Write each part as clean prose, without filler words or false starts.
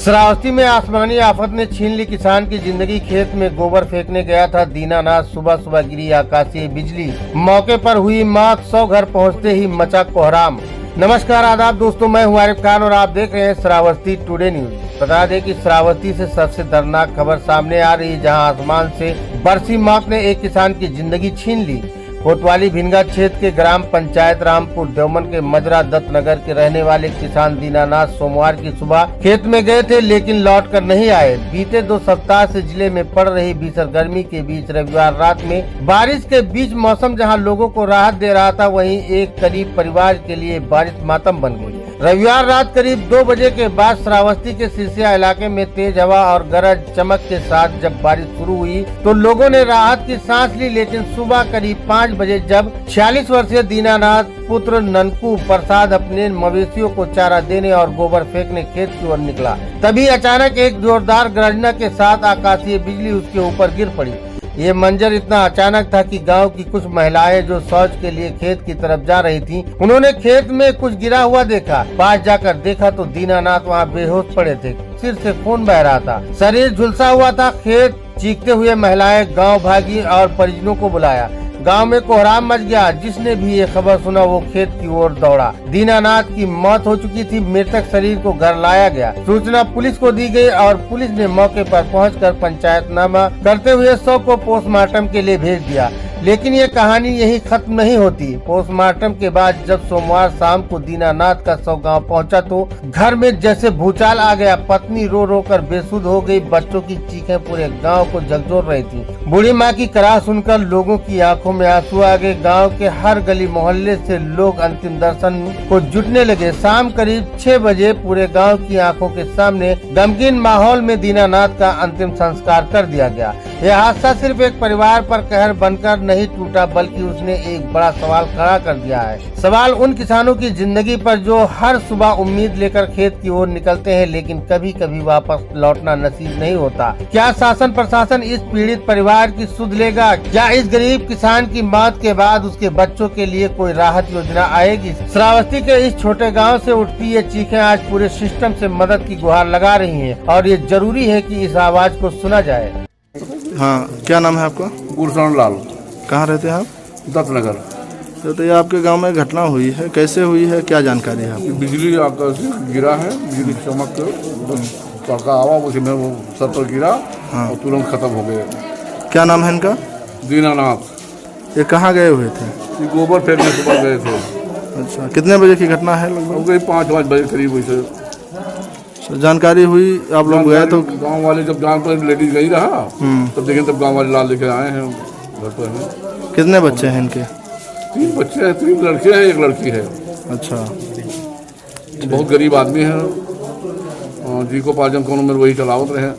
श्रावस्ती में आसमानी आफत ने छीन ली किसान की जिंदगी। खेत में गोबर फेंकने गया था दीनानाथ, सुबह सुबह गिरी आकाशीय बिजली। मौके पर हुई मौत, 100 घर पहुंचते ही मचा कोहराम। नमस्कार, आदाब दोस्तों, मैं हूं आरिफ खान और आप देख रहे हैं श्रावस्ती टुडे न्यूज। बता दें कि श्रावस्ती से सबसे दर्दनाक खबर सामने आ रही है, जहां आसमान से बरसी मौत ने एक किसान की जिंदगी छीन ली। कोतवाली भिनगा क्षेत्र के ग्राम पंचायत रामपुर देवमन के मजरा दत्त नगर के रहने वाले किसान दीनानाथ सोमवार की सुबह खेत में गए थे, लेकिन लौट कर नहीं आए। बीते 2 सप्ताह से जिले में पड़ रही भीषण गर्मी के बीच रविवार रात में बारिश के बीच मौसम जहां लोगों को राहत दे रहा था, वहीं एक गरीब परिवार के लिए बारिश मातम बन गई। रविवार रात करीब 2 बजे के बाद श्रावस्ती के सिरसिया इलाके में तेज हवा और गरज चमक के साथ जब बारिश शुरू हुई तो लोगों ने राहत की सांस ली। लेकिन सुबह करीब 5 बजे जब 46 वर्षीय दीनानाथ पुत्र ननकू प्रसाद अपने मवेशियों को चारा देने और गोबर फेंकने खेत की ओर निकला, तभी अचानक एक जोरदार गर्जना के साथ आकाशीय बिजली उसके ऊपर गिर पड़ी। ये मंजर इतना अचानक था कि गांव की कुछ महिलाएं जो शौच के लिए खेत की तरफ जा रही थीं, उन्होंने खेत में कुछ गिरा हुआ देखा। पास जाकर देखा तो दीनानाथ वहां बेहोश पड़े थे, सिर से खून बह रहा था, शरीर झुलसा हुआ था। खेत चीखते हुए महिलाएं गांव भागी और परिजनों को बुलाया। गांव में कोहराम मच गया। जिसने भी ये खबर सुना वो खेत की ओर दौड़ा। दीनानाथ की मौत हो चुकी थी। मृतक शरीर को घर लाया गया। सूचना पुलिस को दी गई और पुलिस ने मौके पर पहुंचकर पंचायतनामा करते हुए शव को पोस्टमार्टम के लिए भेज दिया। लेकिन ये कहानी यही खत्म नहीं होती। पोस्टमार्टम के बाद जब सोमवार शाम को दीनानाथ का शव गांव पहुंचा तो घर में जैसे भूचाल आ गया। पत्नी रो रो कर बेसुध हो गई। बच्चों की चीखें पूरे गांव को झकझोर रही थी। बूढ़ी माँ की कराह सुनकर लोगों की आंखों में आंसू आ गए। गांव के हर गली मोहल्ले से लोग अंतिम दर्शन को जुटने लगे। शाम करीब 6 बजे पूरे गाँव की आंखों के सामने गमगीन माहौल में दीनानाथ का अंतिम संस्कार कर दिया गया। यह हादसा सिर्फ एक परिवार पर कहर बनकर नहीं टूटा, बल्कि उसने एक बड़ा सवाल खड़ा कर दिया है। सवाल उन किसानों की जिंदगी पर जो हर सुबह उम्मीद लेकर खेत की ओर निकलते हैं, लेकिन कभी कभी वापस लौटना नसीब नहीं होता। क्या शासन प्रशासन इस पीड़ित परिवार की सुध लेगा? क्या इस गरीब किसान की मौत के बाद उसके बच्चों के लिए कोई राहत योजना आएगी? श्रावस्ती के इस छोटे गाँव से उठती ये चीखें आज पूरे सिस्टम से मदद की गुहार लगा रही है और ये जरूरी है कि इस आवाज को सुना जाए। हाँ, क्या नाम है आपका? गुरसान लाल। कहाँ रहते हैं आप? दत्त नगर। तो ये आपके गांव में घटना हुई है, कैसे हुई है, क्या जानकारी है आपको? बिजली आकाश से गिरा है, बिजली चमक तड़का आवा, उसी में वो सर पर गिरा। हाँ। और तुरंत खत्म हो गए। क्या नाम है इनका? दीनानाथ। ये कहाँ गए हुए थे? ये गोबर फेंकने सुबह गए थे। अच्छा, कितने बजे की घटना है लगभग? 5 बजे करीब हुई से जानकारी हुई, आप लोग गए तो? गांव वाले जब जान पर लेडीज गई रहा तब देखें, तब गांव वाले लाल लेके आए हैं घर पर। कितने बच्चे हैं इनके? 3 बच्चे हैं, 3 लड़के हैं, 1 लड़की है। अच्छा, बहुत गरीब आदमी है, जी को पार्जन कोनो में वही चलावत रहे।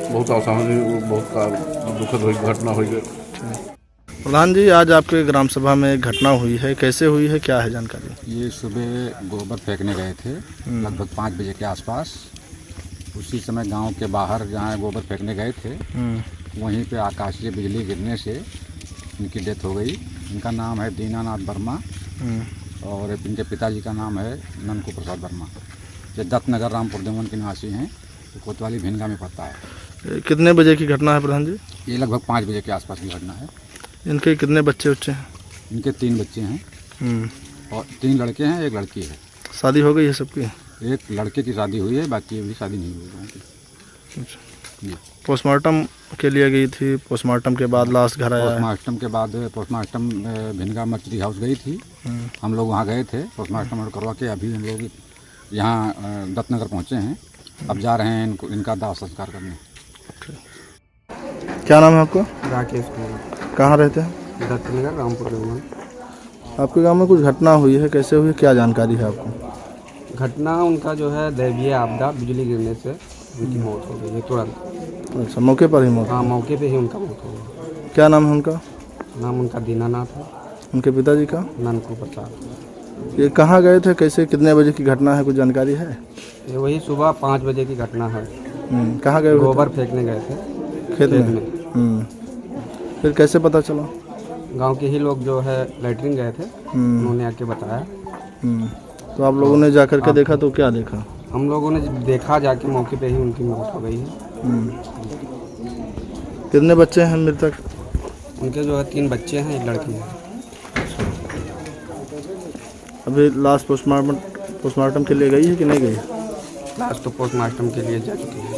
बहुत आसानी, बहुत दुखद घटना हुई है। प्रधान जी, आज आपके ग्राम सभा में एक घटना हुई है, कैसे हुई है, क्या है जानकारी? ये सुबह गोबर फेंकने गए थे लगभग 5 बजे के आसपास। उसी समय गांव के बाहर जहाँ गोबर फेंकने गए थे वहीं पे आकाशीय बिजली गिरने से इनकी डेथ हो गई। इनका नाम है दीनानाथ वर्मा और इनके पिताजी का नाम है ननकू प्रसाद वर्मा। ये दत्त नगर रामपुर देवन के निवासी हैं, कोतवाली भिनगा में पड़ता है। कितने बजे की घटना है प्रधान जी? ये लगभग 5 बजे के आसपास की घटना है। इनके कितने बच्चे हैं? इनके 3 बच्चे हैं और 3 लड़के हैं, 1 लड़की है। शादी हो गई है सबकी? एक लड़के की शादी हुई है, बाकी अभी शादी नहीं हुई है। अच्छा, पोस्टमार्टम के लिए गई थी, पोस्टमार्टम के बाद लाश घर आया? पोस्टमार्टम के बाद पोस्टमार्टम भिनगा मर्चरी हाउस गई थी। हम लोग वहाँ गए थे पोस्टमार्टम करवा के। अभी हम लोग यहाँ दत्तनगर पहुँचे हैं, अब जा रहे हैं इनका दाह संस्कार करने। क्या नाम है आपका? राकेश कुमार। कहाँ रहते हैं? दत्तनगर रामपुर देवन। आपके गांव में कुछ घटना हुई है, कैसे हुई, क्या जानकारी है आपको? घटना उनका जो है दैवीय आपदा, बिजली गिरने से उनकी मौत हो गई है तुरंत। अच्छा, मौके पर ही मौत? हाँ, मौके पे ही उनका मौत हो गई। क्या नाम है उनका? नाम उनका दीनानाथ है। उनके पिताजी का? ननकू प्रसाद। ये कहाँ गए थे, कैसे, कितने बजे की घटना है, कुछ जानकारी है? ये वही सुबह 5 बजे की घटना है। कहाँ गए? गोबर फेंकने गए थे खेत में। फिर कैसे पता चला? गांव के ही लोग जो है लैटरिन गए थे, उन्होंने आके बताया। तो आप लोगों ने जाकर के देखा तो क्या देखा? हम लोगों ने देखा जाके मौके पे ही उनकी मौत हो गई है। कितने बच्चे हैं मृतक? उनके जो है 3 बच्चे हैं, 1 लड़की है। अभी लास्ट पोस्टमार्टम के लिए गई है कि नहीं गई? लास्ट तो पोस्टमार्टम के लिए जा चुकी है।